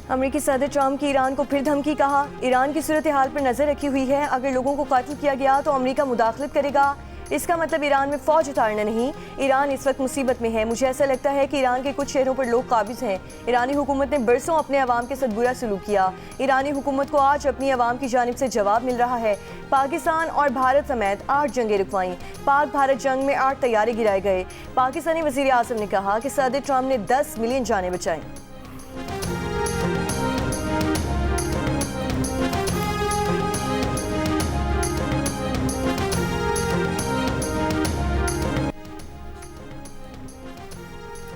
अमेरिकी सदर ट्रंप की ईरान को फिर धमकी, कहा ईरान की सूरत हाल पर नजर रखी हुई है, अगर लोगों को कत्ल किया गया तो अमेरिका मुदाखलत करेगा। इसका मतलब ईरान में फौज उतारना नहीं। ईरान इस वक्त मुसीबत में है। मुझे ऐसा लगता है कि ईरान के कुछ शहरों पर लोग काबिज हैं। ईरानी हुकूमत ने बरसों अपने अवाम के साथ बुरा सलूक किया। ईरानी हुकूमत को आज अपनी अवाम की जानिब से जवाब मिल रहा है। पाकिस्तान और भारत समेत 8 जंगें रुकवाईं। पाक भारत जंग में 8 तैयारे गिराए गए। पाकिस्तानी वज़ीर आज़म ने कहा कि सदर ट्रंप ने 10 मिलियन जानें बचाईं।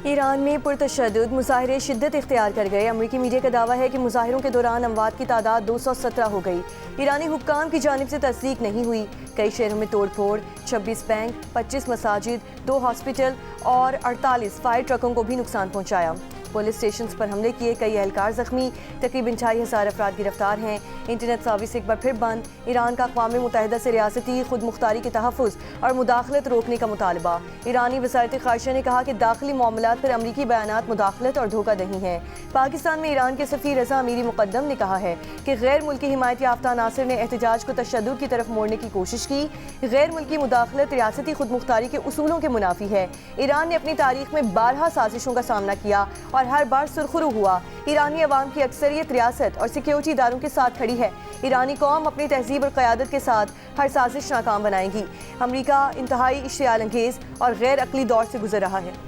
ईरान में पुरतशद्दुद मुजाहिरे शिद्दत इख्तियार कर गए। अमरीकी मीडिया का दावा है कि मुजाहिरों के दौरान अमवात की तादाद 217 हो गई। ईरानी हुक्काम की जानिब से तस्दीक नहीं हुई। कई शहरों में तोड़ फोड़, 26 बैंक, 25 मसाजिद, 2 हॉस्पिटल और 48 फायर ट्रकों को भी नुकसान पहुँचाया। पुलिस स्टेशन पर हमले किए, कई एहलकार जख्मी, तकरीबन 2500 अफराद गिरफ्तार हैं। इंटरनेट सर्विस एक बार फिर बंद। ईरान का अक़वाम मुत्तहिदा से रियासती खुद मुख्तारी के तहफ़्फ़ुज़ और मुदाखलत रोकने का मुतालबा। ईरानी वज़ारत ख़ारिजा ने कहा कि दाखिली मामलात पर अमरीकी बयानात मुदाखलत और धोखा नहीं है। पाकिस्तान में ईरान के सफ़ीर रज़ा अमीरी मुक़द्दम ने कहा है कि गैर मुल्की हिमायत याफ्ता नासिर ने एहतजाज को तशद्दुद की तरफ मोड़ने की कोशिश की। गैर मुल्की मुदाखलत रियासती खुद मुख्तारी के उसूलों के मुनाफी है। ईरान ने अपनी तारीख में 12 साजिशों का सामना किया और हर बार सुरखरू हुआ। ईरानी अवाम की अक्सरियत रियासत और सिक्योरिटी इदारों के साथ खड़ी है। ईरानी कौम अपनी तहजीब और क़यादत के साथ हर साजिश नाकाम बनाएगी। अमरीका इंतहाई इश्तियाल अंगेज़ और गैर अक़ली दौर से गुजर रहा है।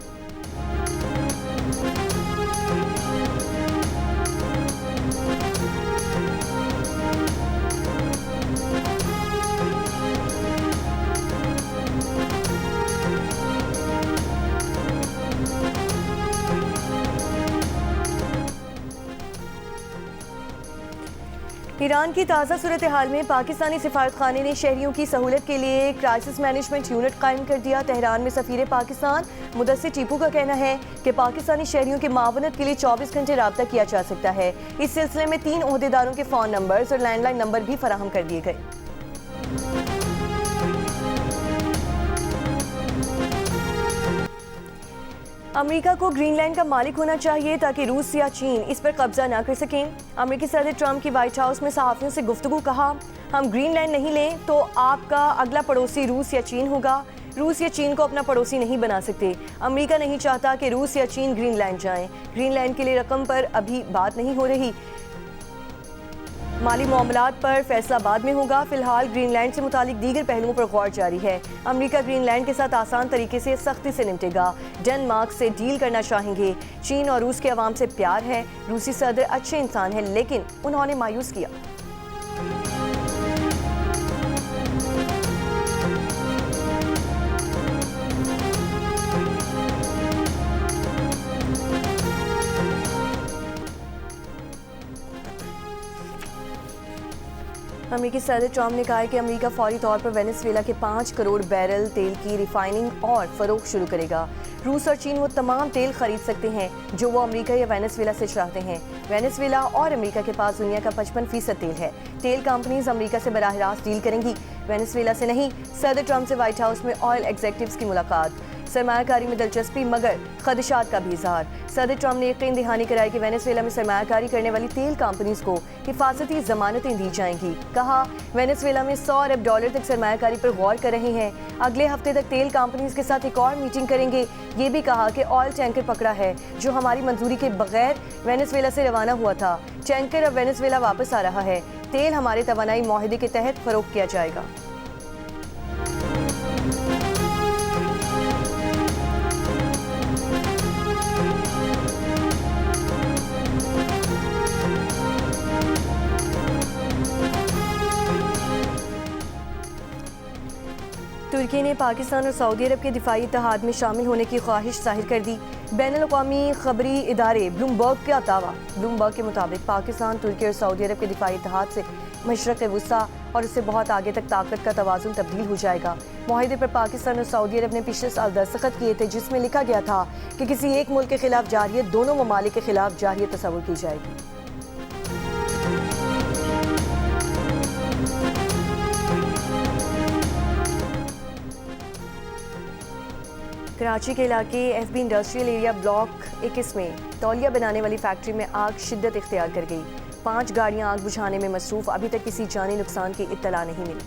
ईरान की ताज़ा सूरत हाल में पाकिस्तानी सिफारत खाने ने शहरियों की सहूलत के लिए क्राइसिस मैनेजमेंट यूनिट कायम कर दिया। तेहरान में सफ़ीर पाकिस्तान मुदस्सिर टीपू का कहना है कि पाकिस्तानी शहरियों की मावनत के लिए 24 घंटे रब्ता किया जा सकता है। इस सिलसिले में 3 ओहदेदारों के फ़ोन नंबर्स और लैंडलाइन नंबर भी फराहम कर दिए गए। अमेरिका को ग्रीनलैंड का मालिक होना चाहिए ताकि रूस या चीन इस पर कब्जा ना कर सकें। अमेरिकी सदर ट्रंप की व्हाइट हाउस में सहाफ़ियों से गुफ्तगू, कहा हम ग्रीनलैंड नहीं लें तो आपका अगला पड़ोसी रूस या चीन होगा। रूस या चीन को अपना पड़ोसी नहीं बना सकते। अमेरिका नहीं चाहता कि रूस या चीन ग्रीनलैंड जाएं। ग्रीनलैंड के लिए रकम पर अभी बात नहीं हो रही। माली मामलात पर फैसला बाद में होगा। फिलहाल ग्रीनलैंड से मुतालिक दीगर पहलुओं पर गौर जारी है। अमेरिका ग्रीनलैंड के साथ आसान तरीके से सख्ती से निपटेगा। डेनमार्क से डील करना चाहेंगे। चीन और रूस के अवाम से प्यार है। रूसी सदर अच्छे इंसान हैं, लेकिन उन्होंने मायूस किया। अमेरिकी सदर ट्रंप ने कहा है कि अमेरिका फौरी तौर पर वेनेजुएला के 5 करोड़ बैरल तेल की रिफाइनिंग और फरोख्त शुरू करेगा। रूस और चीन वो तमाम तेल खरीद सकते हैं जो वो अमेरिका या वेनेजुएला से चाहते हैं। वेनेजुएला और अमेरिका के पास दुनिया का 55% तेल है। तेल कंपनीज अमेरिका से बराह रास्त डील करेंगी, वेनेजुएला से नहीं। सदर ट्रंप से व्हाइट हाउस में ऑयल एग्जेक्टिव्स की मुलाकात। सरमायाकारी में दिलचस्पी मगर खदशात का भी इजहार। सदर ट्रंप ने यकीन दहानी कराई कि वेनेजुएला में सरमायाकारी करने वाली तेल कंपनीज को हिफाजती जमानतें दी जाएंगी। कहा वेनेजुएला में 100 अरब डॉलर तक सरमायाकारी पर गौर कर रहे हैं। अगले हफ्ते तक तेल कंपनीज के साथ एक और मीटिंग करेंगे। ये भी कहा कि ऑयल टैंकर पकड़ा है जो हमारी मंजूरी के बगैर वेनेजुएला से रवाना हुआ था। टैंकर अब वेनेजुएला वापस आ रहा है। तेल हमारे तवानाई मुआहदे के तहत फरोख्त किया जाएगा। तुर्की ने पाकिस्तान और सऊदी अरब के दिफाई इत्तेहाद में शामिल होने की ख्वाहिश जाहिर कर दी। बैनुल-अक़वामी खबरी इदारे ब्लूमबर्ग का दावा। ब्लूमबर्ग के मुताबिक पाकिस्तान, तुर्की और सऊदी अरब के दिफाई इत्तेहाद से मशरक़ वुस्ता और उससे बहुत आगे तक ताकत का तवाज़ुन तब्दील हो जाएगा। मुआहदे पर पाकिस्तान और सऊदी अरब ने पिछले साल दस्तखत किए थे, जिसमें लिखा गया था कि किसी एक मुल्क के खिलाफ जारियत दोनों ममालिक के खिलाफ जारियत तस्वुर की जाएगी। कराची के इलाके एफबी इंडस्ट्रियल एरिया ब्लॉक 21 में तौलिया बनाने वाली फैक्ट्री में आग शिद्दत इख्तियार कर गई। 5 गाड़ियां आग बुझाने में मसरूफ, अभी तक किसी जानी नुकसान की इत्तला नहीं मिली।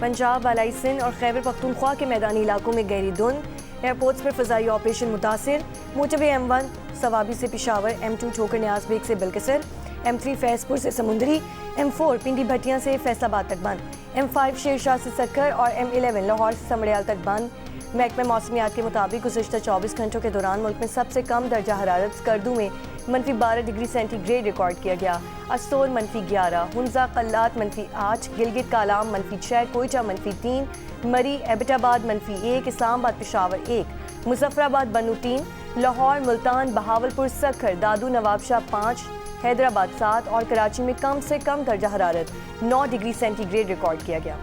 पंजाब, बालाई सिंध और खैबर पख्तूनख्वा के मैदानी इलाकों में गहरी धुंध, एयरपोर्ट्स पर फजाई ऑपरेशन मुतासिर। मोटरवे M1 सवाबी से पिशावर, M2 ठोकर न्याज बेग से बिलकसर, M3 फैजपुर से समुंदरी, M4 पिंडी भटियां से फैसलाबाद तक बंद, M5 शेरशाह से सक्कर और M11 लाहौर से समड़ियाल तक बंद। महकमे मौसमियात के मुताबिक गुज़िश्ता 24 घंटों के दौरान मुल्क में सबसे कम दर्जा हरारत स्कर्दू में -12 डिग्री सेंटीग्रेड रिकॉर्ड किया गया। असोल -11, हुंजा कल्लात -8, गिलगित कालाम -6, कोयटा -3, मरी एबटाबाद -1, इस्लामाबाद पेशावर 1, मुजफ्फराबाद बनू 3, लाहौर मुल्तान बहावलपुर सक्खर दादू नवाबशाह 5, हैदराबाद 7 और कराची में कम से कम दर्जा हरारत 9 डिग्री सेंटीग्रेड रिकॉर्ड किया गया।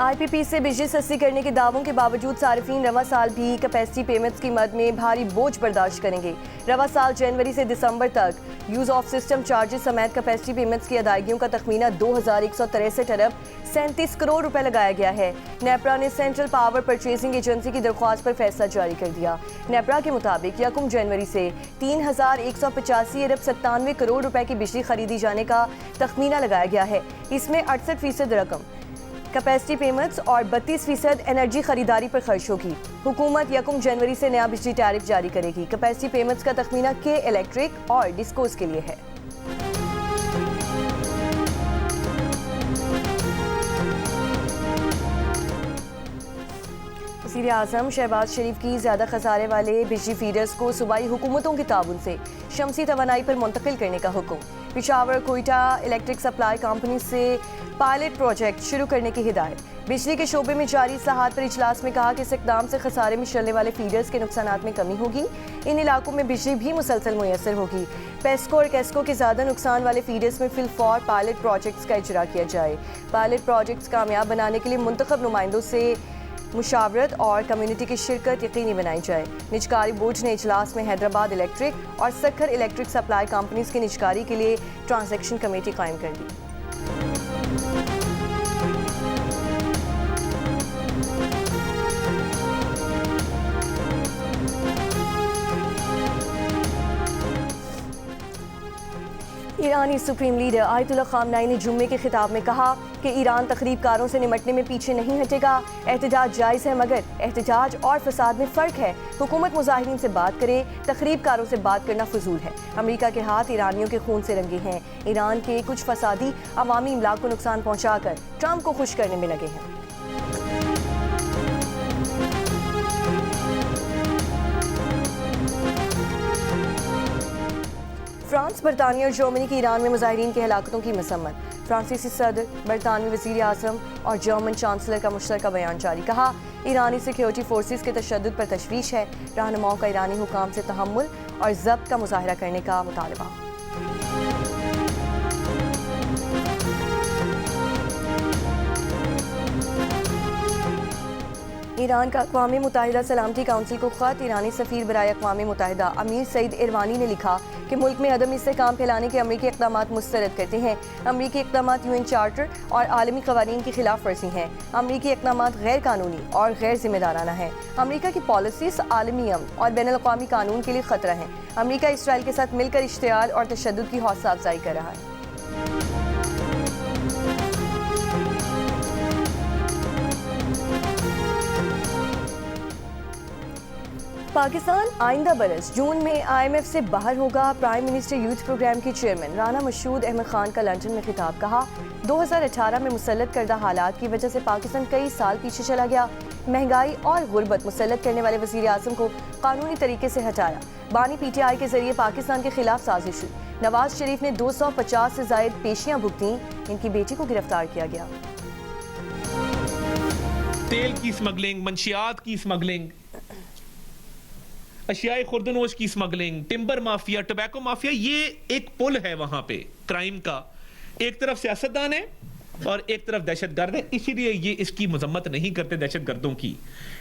IPP से बिजली सस्ती करने के दावों के बावजूद सार्फिन रवा साल भी कैपेसिटी पेमेंट्स की मद में भारी बोझ बर्दाश्त करेंगे। रवा साल जनवरी से दिसंबर तक यूज़ ऑफ सिस्टम चार्जेस समेत कैपेसिटी पेमेंट्स की अदायगियों का तखमीना 2163 अरब 37 करोड़ रुपए लगाया गया है। नेपरा ने सेंट्रल पावर परचेजिंग एजेंसी की दरख्वास्त पर फैसला जारी कर दिया। नेपरा के मुताबिक 1 जनवरी से 3185 अरब 97 करोड़ रुपए की बिजली खरीदी जाने का तखमीना लगाया गया है। इसमें 68% रकम कैपेसिटी पेमेंट्स और 32% एनर्जी खरीदारी पर खर्च होगी। हुकूमत 1 जनवरी से नया बिजली टैरिफ जारी करेगी। कैपेसिटी पेमेंट्स का तखमीना के इलेक्ट्रिक और डिस्कोस के लिए है। वज़ीर आज़म शहबाज शरीफ की ज़्यादा खसारे वाले बिजली फीडर्स को सूबाई हुकूमतों के ताउन से शमसी तवानाई पर मुंतकिल करने का हुक्म। Peshawar Quetta electric supply company से पायलट प्रोजेक्ट शुरू करने की हिदायत। बिजली के शोबे में जारी इस्लाहात पर इजलास में कहा कि इस इक़दाम से खसारे में चलने वाले फीडर्स के नुकसानात में कमी होगी। इन इलाकों में बिजली भी मुसलसल मुयसर होगी। पेस्को और कैस्को के ज़्यादा नुकसान वाले फीडर्स में फिलफौर पायलट प्रोजेक्ट्स का इजरा किया जाए। पायलट प्रोजेक्ट्स कामयाब बनाने के लिए मुंतखब नुमाइंदों से मुशावरत और कम्युनिटी की शिरकत यकीनी बनाई जाए। निजकारी बोर्ड ने इजलास में हैदराबाद इलेक्ट्रिक और सक्खर इलेक्ट्रिक सप्लाई कंपनीज की निजकारी के लिए ट्रांजैक्शन कमेटी कायम कर दी। ईरानी सुप्रीम लीडर आयतुल्लाह खामनाई ने जुम्मे के खिताब में कहा कि ईरान तखरीबकारों से निमटने में पीछे नहीं हटेगा। एहतजाज जायज़ है मगर एहतजाज और फसाद में फ़र्क है। हुकूमत मुजाहिरीन से बात करे, तखरीबकारों से बात करना फजूल है। अमेरिका के हाथ ईरानियों के खून से रंगे हैं। ईरान के कुछ फसादी अवामी इमलाक को नुकसान पहुँचाकर ट्रंप को खुश करने में लगे हैं। फ्रांस, बरतानिया और जर्मनी की ईरान में मुजाहिरीन की हलाकतों की मसम्मत। फ्रांसीसी सदर, बरतानवी वज़ीर आज़म और जर्मन चांसलर का मुश्तरका बयान जारी। कहा, ईरानी सिक्योरिटी फोर्सेस के तशद्दुद पर तशवीश है। रहनुमाओं का ईरानी हुकाम से तहम्मुल और ज़ब्त का मुजाहरा करने का मुतालबा। ईरान का अक़वाम मुत्तहिदा सलामती काउंसिल को ख़त। ईरानी सफ़ीर बराए अक़वाम मुत्तहिदा अमीर सईद इरवानी ने लिखा कि मुल्क में अदम इस्तेहकाम फैलाने के अमरीकी इक़दामात मुस्तरद करते हैं। अमरीकी इक़दामात UN चार्टर और आलमी क़वानीन की खिलाफ वर्जी हैं। अमरीकी इक़दामात गैर कानूनी और गैर जिम्मेदाराना है। अमरीका की पॉलिसीज़ आलमी अमन और बैनुल अक़वामी कानून के लिए ख़तरा हैं। अमरीका इसराइल के साथ मिलकर इश्तियाल और तशद्दुद की हौसला अफजाई कर रहा है। पाकिस्तान आइंदा बरस जून में IMF से बाहर होगा। प्राइम मिनिस्टर यूथ प्रोग्राम के चेयरमैन राना मशहूद अहमद खान का लंदन में खिताब। कहा, 2018 में मुसल्लत करदा हालात की वजह से पाकिस्तान कई साल पीछे चला गया। महंगाई और गुर्बत मुसल्लत करने वाले वज़ीर आज़म को कानूनी तरीके से हटाया। बानी PTI के जरिए पाकिस्तान के खिलाफ साजिश हुई। नवाज शरीफ ने 250 से ज़ायद पेशियां भुगती। इनकी बेटी को गिरफ्तार किया गया। तेल की स्मगलिंग, मंशियात की स्मगलिंग, अशियाए खुर्दनोश की smuggling, timber mafia, tobacco mafia, ये एक पुल है वहां पे क्राइम का। एक तरफ सियासतदान है और एक तरफ दहशतगर्द है। इसीलिए ये इसकी मजम्मत नहीं करते दहशतगर्दों की।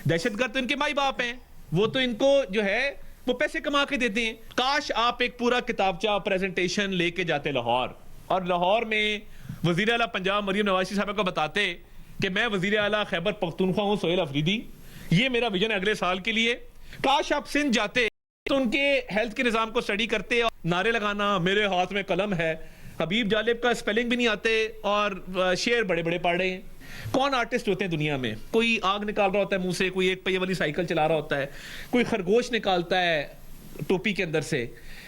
दहशतगर्द तो इनके माई बाप हैं, वो तो इनको जो है वो पैसे कमा के देते हैं। काश आप एक पूरा किताबचा प्रेजेंटेशन लेके जाते लाहौर, और लाहौर में वजीर आला पंजाब मरियम नवाज साहब को बताते कि मैं वजीर आला खैबर पख्तूनख्वा हूं सोहेल अफरीदी, ये मेरा विजन है अगले साल के लिए। काश आप सिंध जाते तो उनके हेल्थ के निजाम को स्टडी करते, और नारे लगाना मेरे हाथ में कलम है, हबीब जालिब का स्पेलिंग भी नहीं आते और शेर बड़े बड़े पढ़ रहे हैं। कौन आर्टिस्ट होते हैं दुनिया में? कोई आग निकाल रहा होता है मुंह से, कोई एक पहिए वाली साइकिल चला रहा होता है, कोई खरगोश निकालता है टोपी के अंदर से।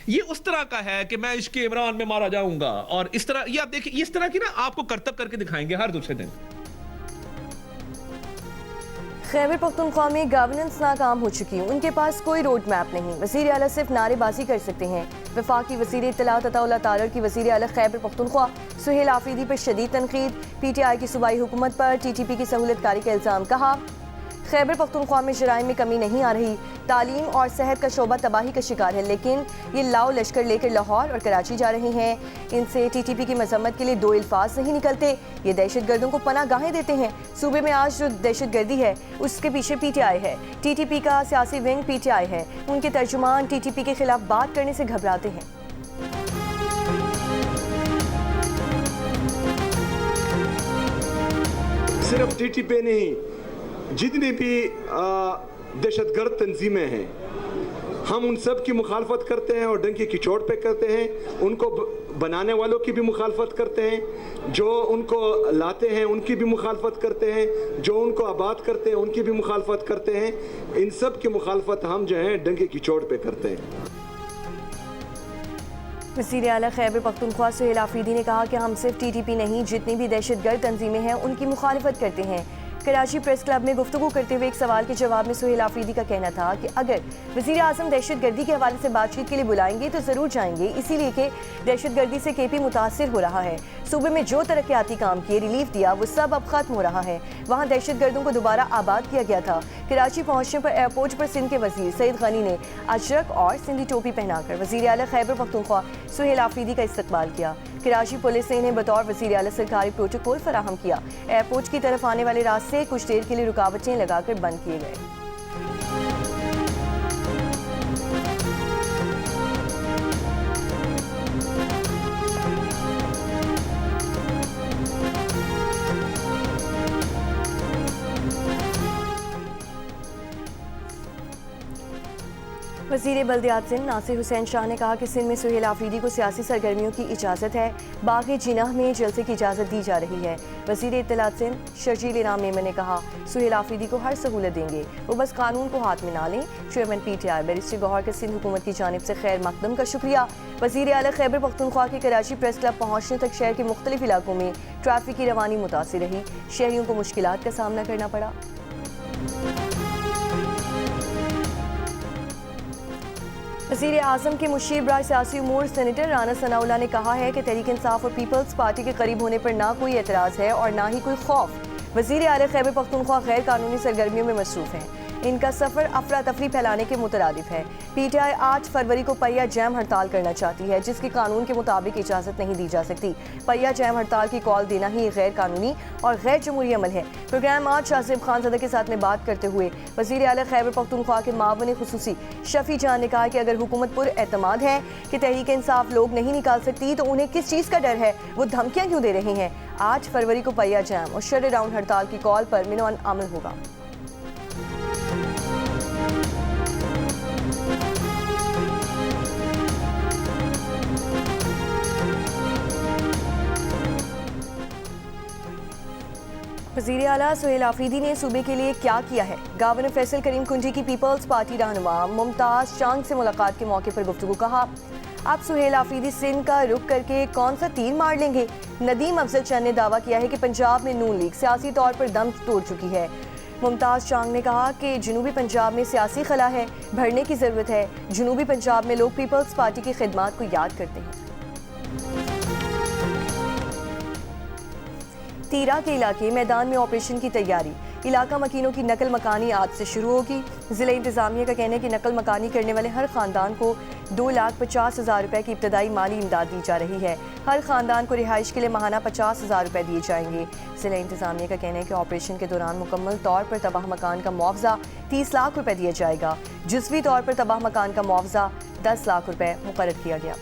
ये उस तरह का है कि मैं इश्क इमरान में मारा जाऊंगा, और इस तरह, ये आप देखिए, इस तरह की ना आपको करतब करके दिखाएंगे हर दूसरे दिन। खैबर पख्तूनख्वा में गवर्नेंस नाकाम हो चुकी है, उनके पास कोई रोड मैप नहीं। वज़ीर आला सिर्फ नारेबाजी कर सकते हैं। वफाकी वज़ीर इत्तलात अताउल्लाह तारड़ की वज़ीर आला खैबर पख्तूनख्वा सुहेल आफरीदी पर शदीद तनकीद। PTI की सूबाई हुकूमत पर TTP की सहूलतकारी का इल्ज़ाम। कहा खैबर पख्तूनख्वा में जराइम में कमी नहीं आ रही, तालीम और सेहत का शोबा तबाही का शिकार है, लेकिन ये लाओ लश्कर लेकर लाहौर और कराची जा रहे हैं। इनसे TTP की मजम्मत के लिए दो अल्फाज नहीं निकलते। ये दहशत गर्दों को पनाह गाहें देते हैं। सूबे में आज जो दहशत गर्दी है उसके पीछे PTI है। TTP का सियासी विंग PTI है। उनके तर्जुमान TTP के खिलाफ बात करने से घबराते हैं। सिर्फ TTP नहीं, जितनी भी दहशतगर्द तंजीमें हैं, हम उन सब की मुखालफत करते हैं और डंकी की चोट पे करते हैं। उनको बनाने वालों की भी मुखालफत करते हैं, जो उनको लाते हैं उनकी भी मुखालफत करते हैं, जो उनको आबाद करते हैं उनकी भी मुखालफत करते हैं। इन सब की मुखालफत हम जो हैं डंकी की चोट पे करते हैं। वज़ीर आला खैबर पख्तूनख्वा सुहेल आफरीदी ने कहा कि हम सिर्फ TTP नहीं, जितनी भी दहशतगर्द तंजीमें हैं उनकी मुखालफत करते हैं। कराची प्रेस क्लब में गुफ्तगू करते हुए एक सवाल के जवाब में सुहेल आफरीदी का कहना था कि अगर वज़ीर आज़म दहशतगर्दी के हवाले से बातचीत के लिए बुलाएंगे तो ज़रूर जाएंगे, इसीलिए कि दहशतगर्दी से KP मुतासिर हो रहा है। सूबे में जो तरक्याती काम किए, रिलीफ दिया, वो सब अब खत्म हो रहा है। वहाँ दहशतगर्दों को दोबारा आबाद किया गया था। कराची पहुँचने पर एयरपोर्ट पर सिंध के वज़ीर सईद गनी ने अजरक और सिंधी टोपी पहनाकर वज़ीर आला खैबर पख्तूनख्वा सुहेल आफरीदी का इस्तकबाल किया। कराची पुलिस ने इन्हें बतौर वज़ीर आला सरकारी प्रोटोकॉल फराहम किया। एयरपोर्ट की तरफ आने वाले रास्ते कुछ देर के लिए रुकावटें लगाकर बंद किए गए। वज़ीर बल्दियात सिंध नासिर हुसैन शाह ने कहा कि सिंध में सुहेल आफरीदी को सियासी सरगर्मियों की इजाज़त है। बाग़ जिनाह में जलसे की इजाज़त दी जा रही है। वज़ीर इत्तलात सिंध शर्जील इनाम मेमन ने कहा सुहेल आफरीदी को हर सहूलत देंगे, वो बस कानून को हाथ में ना लें। चेयरमैन PTI बैरिस्टर गौहर का सिंध हुकूमत की जानिब से खैर मकदम का शुक्रिया। वज़ीर आला खैबर पख्तूनख्वा के कराची प्रेस क्लब पहुँचने तक शहर के मुख्तलिफ इलाकों में ट्रैफिक की रवानी मुतासिर रही। शहरियों को मुश्किलात का सामना करना पड़ा। वज़ीर आज़म के मुशीर बराए सियासी उमूर सेनेटर राना सनाउल्लाह ने कहा है कि तहरीक इंसाफ और पीपल्स पार्टी के करीब होने पर ना कोई एतराज़ है और ना ही कोई खौफ। वज़ीर आला खैबर पख्तूनख्वा गैर कानूनी सरगर्मियों में मसरूफ़ हैं। इनका सफ़र अफरा तफरी फैलाने के मुतरादिफ है। PTI 8 फरवरी को पहिया जैम हड़ताल करना चाहती है, जिसकी कानून के मुताबिक इजाज़त नहीं दी जा सकती। पहिया जैम हड़ताल की कॉल देना ही गैर कानूनी और गैर जमहूरी अमल है। प्रोग्राम आज शाहज़ेब खानज़दा के साथ में बात करते हुए वज़ीर आला खैबर पख्तूनख्वा के मावन खुसूसी शफी जान ने कहा कि अगर हुकूमत पुर एतमाद है कि तहरीक इंसाफ लोग नहीं निकाल सकती तो उन्हें किस चीज़ का डर है, वो धमकियाँ क्यों दे रहे हैं। 8 फरवरी को पहिया जैम और शट डाउन हड़ताल की कॉल पर मिनोन अमल होगा। वज़ीर आला सुहेल आफरीदी ने सूबे के लिए क्या किया है। गवर्नर फैसल करीम कुंजी की पीपल्स पार्टी रहनुमा मुमताज़ चांग से मुलाकात के मौके पर गुफ्तगू। कहा अब सुहेल आफरीदी सिंध का रुख करके कौन सा तीर मार लेंगे। नदीम अफजल चंद ने दावा किया है कि पंजाब में नून लीग सियासी तौर पर दम तोड़ चुकी है। मुमताज़ चांग ने कहा कि जनूबी पंजाब में सियासी खला है, भरने की ज़रूरत है। जनूबी पंजाब में लोग पीपल्स पार्टी की खिदमात को याद करते हैं। तीरा के इलाके मैदान में ऑपरेशन की तैयारी। इलाका मकीनों की नकल मकानी आज से शुरू होगी। ज़िला इंतज़ामिया का कहना है कि नकल मकानी करने वाले हर ख़ानदान को 2,50,000 रुपए की इब्तदाई माली इमदाद दी जा रही है। हर खानदान को रिहाइश के लिए माहाना 50,000 रुपए दिए जाएंगे। जिला इंतजामिया का कहना है कि ऑपरेशन के दौरान मुकम्मल तौर पर तबाह मकान का मुआवजा 30 लाख रुपए दिया जाएगा। जुज़वी तौर पर तबाह मकान का मुआवजा 10 लाख रुपए मुकर्रर किया गया।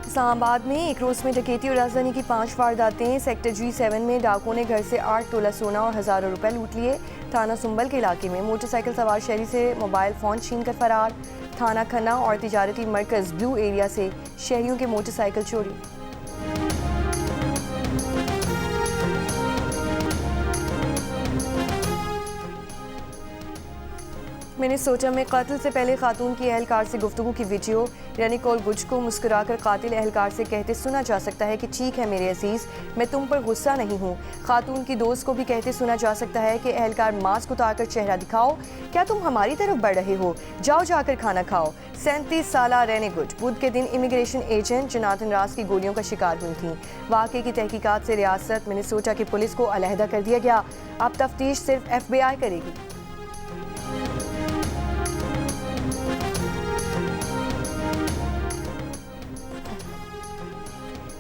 इस्लामाबाद में एक रोज़ में डकैती और राजधानी की 5 वारदातें। सेक्टर G7 में डाकुओं ने घर से 8 तोला सोना और हज़ारों रुपए लूट लिए। थाना सुंबल के इलाके में मोटरसाइकिल सवार शहरी से मोबाइल फ़ोन छीन कर फरार। थाना खन्ना और तिजारती मरकज़ ब्लू एरिया से शहरियों के मोटरसाइकिल चोरी। मिनेसोटा में कत्ल से पहले खातून की अहलकार से गुफ्तगू की वीडियो। यानी कोल गुज को मुस्कुराकर कातिल अहलकार से कहते सुना जा सकता है कि ठीक है मेरे अजीज, मैं तुम पर गुस्सा नहीं हूँ। खातून की दोस्त को भी कहते सुना जा सकता है कि अहलकार मास्क उतारकर चेहरा दिखाओ, क्या तुम हमारी तरफ बढ़ रहे हो, जाओ जाकर खाना खाओ। 37 साला रेने गुज बुध के दिन इमिग्रेशन एजेंट जनातन रास की गोलियों का शिकार हुई थी। वाक़े की तहकीकात से रियासत मिनेसोटा की पुलिस को अलहदा कर दिया गया। अब तफ्तीश सिर्फ FBI करेगी।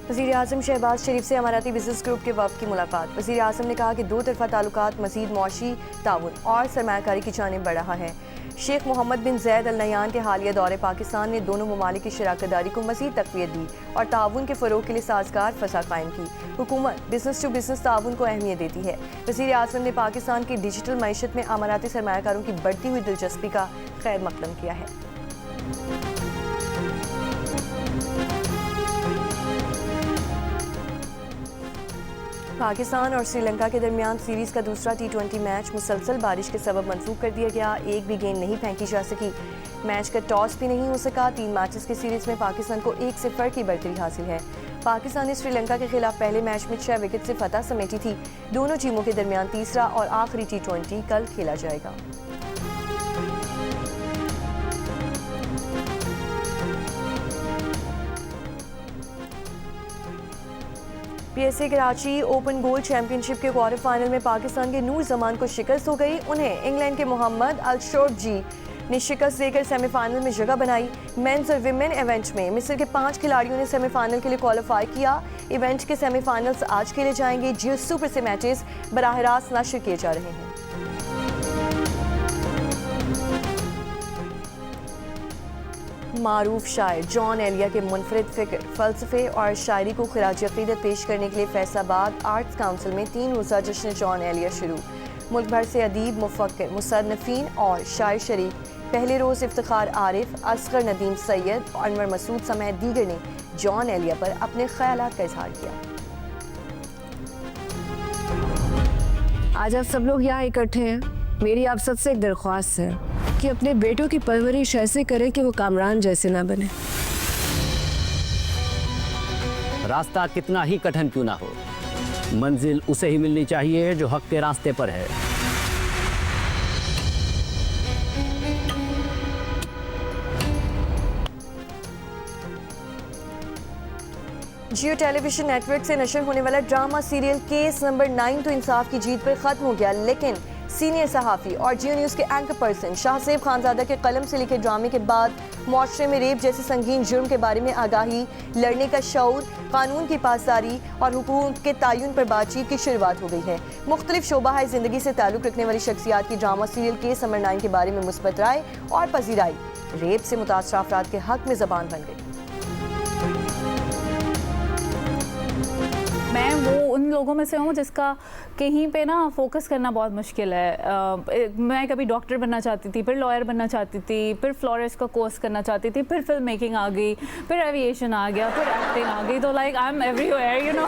वज़ीर-ए-आज़म शहबाज शरीफ से अमाराती बिजनेस ग्रुप के वफ़द की मुलाकात। वज़ीर-ए-आज़म ने कहा कि दो तरफ़ा ताल्लुकात मज़ीद मुआशी ताउन और सरमायाकारी की जानिब बढ़ रहा है। शेख मोहम्मद बिन ज़ैद अल नहयान के हालिया दौरे पाकिस्तान ने दोनों ममालिक की शराकतदारी को मज़ीद तक़वियत दी और ताउन के फ़रोग़ के लिए साज़गार फ़ज़ा कायम की। हुकूमत बिजनेस टू बिजनेस ताउन को अहमियत देती है। वज़ीर-ए-आज़म ने पाकिस्तान की डिजिटल मईशत में अमाराती सरमायाकारों की बढ़ती हुई दिलचस्पी का खैर मकदम किया है। पाकिस्तान और श्रीलंका के दरमियान सीरीज़ का दूसरा T20 मैच मुसलसल बारिश के सबब मनसूख कर दिया गया। एक भी गेंद नहीं फेंकी जा सकी। मैच का टॉस भी नहीं हो सका। 3 मैचेस की सीरीज़ में पाकिस्तान को 1-0 की बढ़तरी हासिल है। पाकिस्तान ने श्रीलंका के खिलाफ पहले मैच में 6 विकेट से फतह समेटी थी। दोनों टीमों के दरमियान तीसरा और आखिरी T20 कल खेला जाएगा। PSA Karachi open gold championship के क्वार्टर फाइनल में पाकिस्तान के नूर जमान को शिकस्त हो गई। उन्हें इंग्लैंड के मोहम्मद अल-शोर्बजी ने शिकस्त देकर सेमीफाइनल में जगह बनाई। मेंस और विमेन इवेंट में मिस्र के 5 खिलाड़ियों ने सेमीफाइनल के लिए क्वालिफाई किया। इवेंट के सेमीफाइनल्स आज खेले जाएंगे। जियो सुपर से मैचेस बराह रास्त नशर किए जा रहे हैं। मारूफ शायर जॉन एलिया के मुनफरिद फ़िक्र, फ़लसफ़े और शायरी को खिराज अक़ीदत पेश करने के लिए फैसलाबाद आर्ट्स काउंसिल में 3 रोज़ा जश्न जॉन एलिया शुरू। मुल्क भर से अदीब, मुफ़क्किर, मुसन्निफ़ीन और शायर शरीक। पहले रोज़ इफ्तिखार आरिफ, असगर नदीम सैयद और अनवर मसूद समेत दीगर ने जॉन एलिया पर अपने ख़यालात का इज़हार किया। आज आप सब लोग यहाँ इकट्ठे हैं। मेरी आप सबसे एक दरख्वास्त है कि अपने बेटों की परवरिश ऐसे करें कि वो कामरान जैसे ना बने। रास्ता कितना ही कठिन क्यों ना हो, मंजिल उसे ही मिलनी चाहिए जो हक के रास्ते पर है। जियो टेलीविजन नेटवर्क से नशर होने वाला ड्रामा सीरियल केस नंबर 9 तो इंसाफ की जीत पर खत्म हो गया, लेकिन सीनियर सहाफ़ी और जियो न्यूज़ के एंकर पर्सन शाहसेब खानजादा के कलम से लिखे ड्रामे के बाद मुआशरे में रेप जैसे संगीन जुर्म के बारे में आगाही, लड़ने का शऊर, कानून की पासदारी और हुकूक के तयन पर बातचीत की शुरुआत हो गई है। मुख्तलिफ शोबा ज़िंदगी से ताल्लुक़ रखने वाली शख्सियात की ड्रामा सीरियल केस नंबर 9 के बारे में मुस्बत राय और पजीराई रेप से मुतासर अफराद के हक में ज़बान बन गई। मैं वो उन लोगों में से हूँ जिसका कहीं पे ना फोकस करना बहुत मुश्किल है। मैं कभी डॉक्टर बनना चाहती थी, फिर लॉयर बनना चाहती थी, फिर फ्लोरिस्ट का कोर्स करना चाहती थी, फिर फिल्म मेकिंग आ गई, फिर एविएशन आ गया, फिर एक्टिंग आ गई। तो like I am everywhere, you know.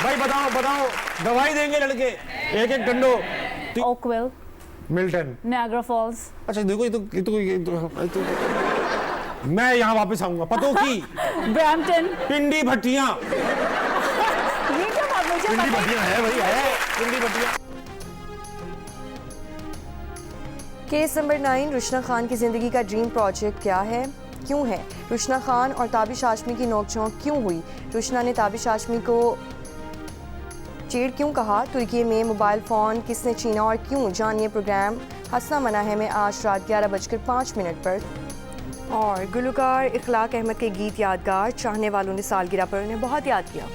भाई बताओ दवाई देंगे लड़के एक एक डंडो। Oakville, Milton, Niagara Falls. अच्छा देखो ये तो मैं यहाँ वापस आऊंगा पतों की ब्रैम्पटन, पिंडी भट्टियाँ। ये क्या बात मुझे पिंडी भट्टियाँ है भाई, है पिंडी भट्टियाँ। केस नंबर 9 रुशना खान की जिंदगी का ड्रीम प्रोजेक्ट क्या है, क्यों है? रुशना खान और ताबिश हाशमी की नोकझोंक क्यों हुई? रुशना ने ताबिश हाशमी को चीड़ क्यों कहा, तुर्की में मोबाइल फ़ोन किसने छीना और क्यों, जानिए प्रोग्राम हंसना मना है में आज रात 11:05 पर। और गुलकार इखलाक अहमद के गीत यादगार, चाहने वालों ने सालगिरह पर उन्हें बहुत याद किया।